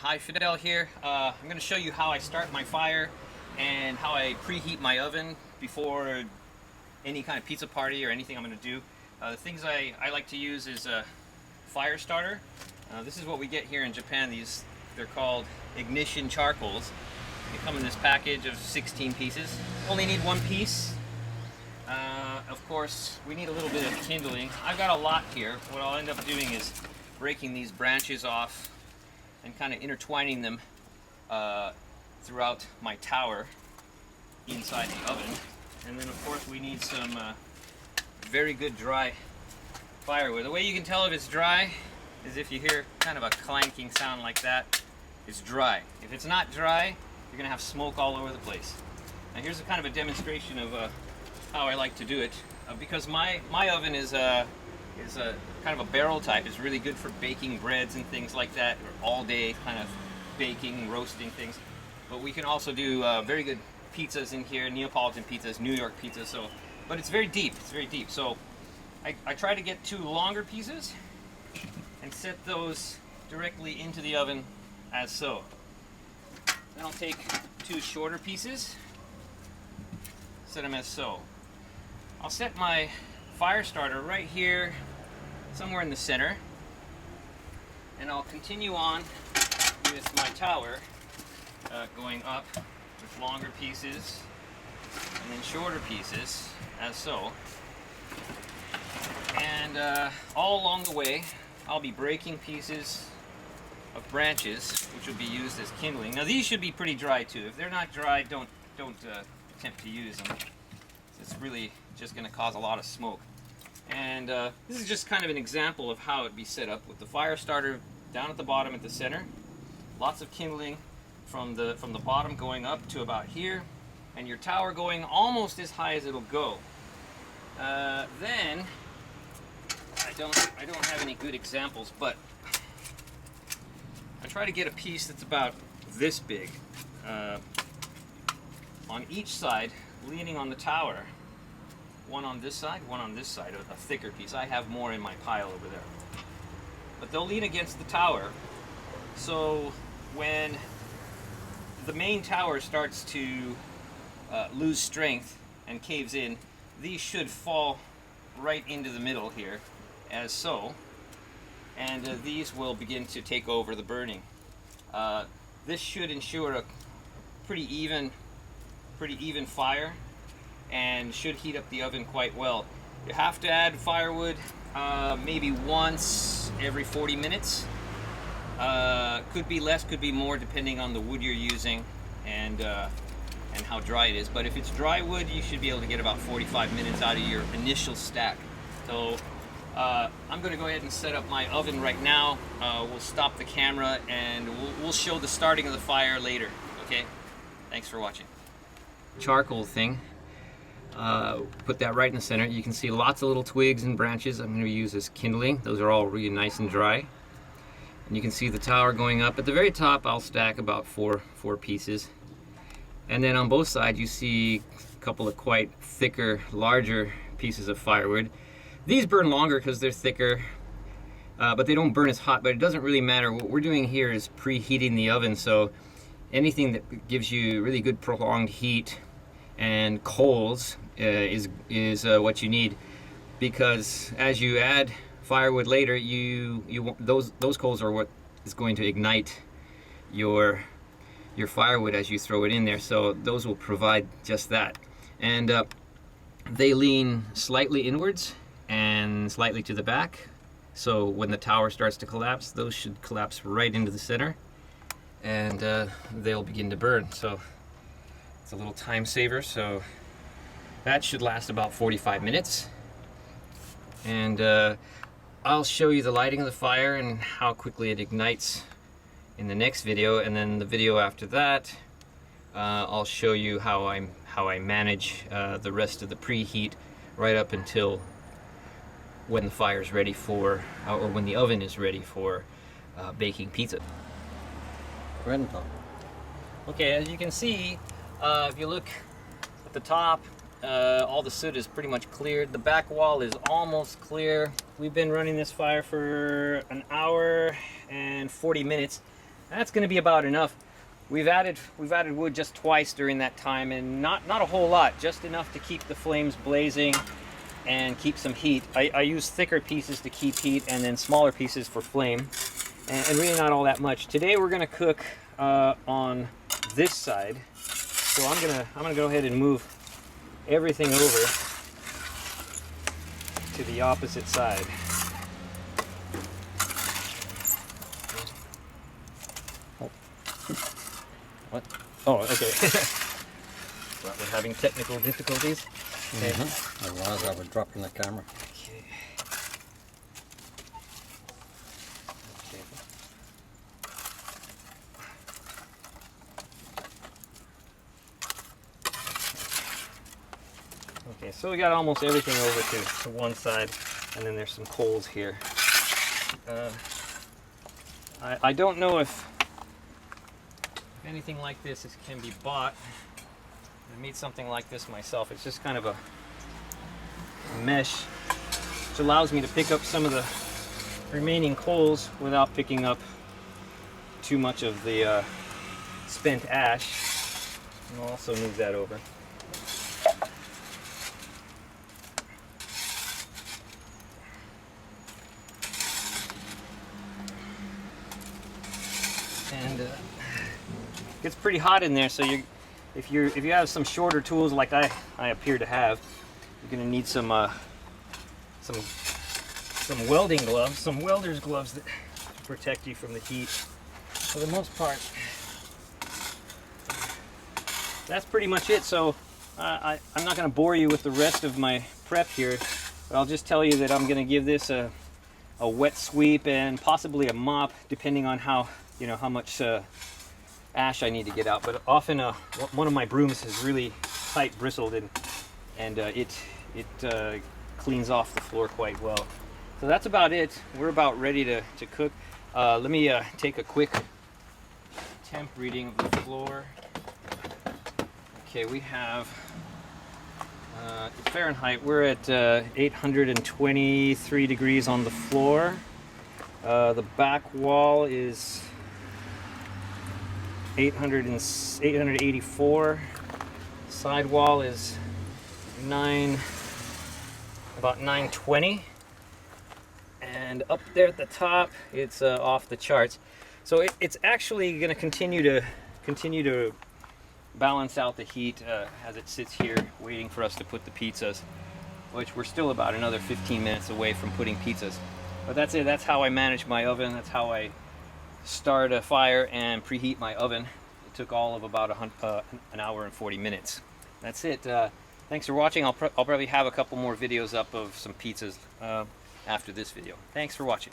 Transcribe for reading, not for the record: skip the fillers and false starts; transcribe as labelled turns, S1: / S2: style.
S1: Hi, Fidel here. I'm going to show you how I start my fire and how I preheat my oven before any kind of pizza party or anything I'm going to do. The things I like to use is a fire starter. This is what we get here in Japan. They're called ignition charcoals. They come in this package of 16 pieces. Only need one piece. Of course, we need a little bit of kindling. I've got a lot here. What I'll end up doing is breaking these branches off and kind of intertwining them throughout my tower inside the oven. And then of course we need some very good dry firewood. The way you can tell if it's dry is if you hear kind of a clanking sound like that. It's dry. If it's not dry, you're gonna have smoke all over the place. Now here's a kind of a demonstration of how I like to do it. Because my oven is a kind of a barrel type. It's really good for baking breads and things like that, or all day kind of baking, roasting things. But we can also do very good pizzas in here, Neapolitan pizzas, New York pizzas. So, but it's very deep. It's very deep. So I try to get 2 longer pieces and set those directly into the oven as so. Then I'll take 2 shorter pieces, set them as so. I'll set my fire starter right here, somewhere in the center, and I'll continue on with my tower, going up with longer pieces and then shorter pieces, as so. And all along the way, I'll be breaking pieces of branches, which will be used as kindling. Now these should be pretty dry too. If they're not dry, don't attempt to use them. It's really just going to cause a lot of smoke. And this is just kind of an example of how it'd be set up with the fire starter down at the bottom at the center. Lots of kindling from the bottom going up to about here, and your tower going almost as high as it'll go. Then I don't have any good examples, but I try to get a piece that's about this big on each side, leaning on the tower. One on this side, one on this side, a thicker piece. I have more in my pile over there. But they'll lean against the tower, so when the main tower starts to lose strength and caves in, these should fall right into the middle here, as so, and these will begin to take over the burning. This should ensure a pretty even fire, and should heat up the oven quite well. You have to add firewood maybe once every 40 minutes. Could be less, could be more, depending on the wood you're using and how dry it is. But if it's dry wood, you should be able to get about 45 minutes out of your initial stack. So I'm going to go ahead and set up my oven right now. We'll stop the camera and we'll show the starting of the fire later. Okay? Thanks for watching. Charcoal thing. Put that right in the center. You can see lots of little twigs and branches I'm going to use as kindling. Those are all really nice and dry. And you can see the tower going up. At the very top, I'll stack about four pieces. And then on both sides, you see a couple of quite thicker, larger pieces of firewood. These burn longer because they're thicker, but they don't burn as hot. But it doesn't really matter. What we're doing here is preheating the oven, so anything that gives you really good prolonged heat and coals is what you need, because as you add firewood later, those coals are what is going to ignite your firewood as you throw it in there. So those will provide just that, and they lean slightly inwards and slightly to the back. So when the tower starts to collapse, those should collapse right into the center, and they'll begin to burn. So it's a little time saver. So that should last about 45 minutes. And I'll show you the lighting of the fire and how quickly it ignites in the next video. And then the video after that, I'll show you how I manage the rest of the preheat right up until when the fire is ready for, or when the oven is ready for baking pizza. Okay, as you can see, if you look at the top, all the soot is pretty much cleared. The back wall is almost clear. We've been running this fire for an hour and 40 minutes. That's going to be about enough. We've added wood just twice during that time, and not a whole lot, just enough to keep the flames blazing and keep some heat. I use thicker pieces to keep heat, and then smaller pieces for flame, and really not all that much. Today we're going to cook on this side, so I'm gonna go ahead and move everything over to the opposite side. What? Oh, okay. Well, we're having technical difficulties. Okay.
S2: Otherwise I would drop in the camera.
S1: Okay. Okay, so we got almost everything over to one side, and then there's some coals here. I don't know if anything like this can be bought. I made something like this myself. It's just kind of a mesh, which allows me to pick up some of the remaining coals without picking up too much of the spent ash. And I'll also move that over. And it's pretty hot in there, so if you have some shorter tools like I appear to have, you're going to need some welding gloves, some welder's gloves that protect you from the heat. For the most part, that's pretty much it. So I'm not going to bore you with the rest of my prep here, but I'll just tell you that I'm going to give this a wet sweep and possibly a mop, depending on how much ash I need to get out. But often one of my brooms is really tight bristled, and it cleans off the floor quite well. So that's about it. We're about ready to cook. Let me take a quick temp reading of the floor. Okay, we have Fahrenheit. We're at 823 degrees on the floor. The back wall is 884. Side wall is about 920, and up there at the top it's off the charts. So it's actually going to continue to balance out the heat as it sits here waiting for us to put the pizzas, which we're still about another 15 minutes away from putting pizzas. But that's it. That's how I manage my oven. That's how I start a fire and preheat my oven. It took all of about an hour and 40 minutes. That's it. Thanks for watching. I'll probably have a couple more videos up of some pizzas after this video. Thanks for watching.